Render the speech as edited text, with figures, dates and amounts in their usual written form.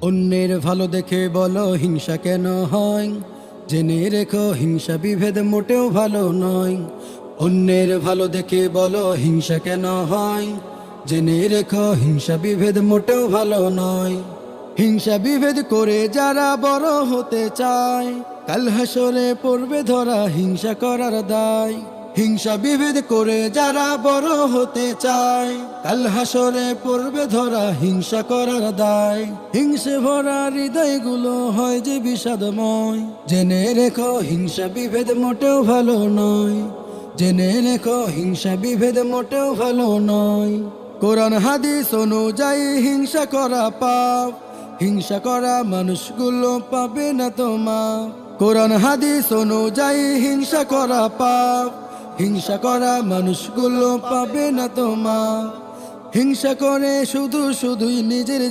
অন্যের ভালো দেখে বলো হিংসা কেন হয়, জেনে রেখো হিংসা বিভেদ মোটেও ভালো নয়। অন্যের ভালো দেখে বলো হিংসা কেন হয়, জেনে রেখো হিংসা বিভেদ মোটেও ভালো নয়। হিংসা বিভেদ করে যারা বড় হতে চায়, কাল হাসরে পড়বে ধরা হিংসা করার দায়। হিংসা বিভেদ করে যারা বড় হতে চায়, কাল হাসরে পড়বে ধরা হিংসা করার দায়। হিংসে ভরা হৃদয়গুলো হয় যে বিষাদময়, জেনে রেখো হিংসা বিভেদ মোটেও ভালো নয়। জেনে রেখো হিংসা বিভেদ মোটেও ভালো নয়। কোরআন হাদিস অনুযায়ী হিংসা করা পাপ, হিংসা করা মানুষগুলো পাবে না তো মাপ। কোরআন হাদিস অনুযায়ী হিংসা করা পাপ, হিংসা করা মানুষগুলো পাবে না তো মাপ। হিংসা করে শুধুই নিজের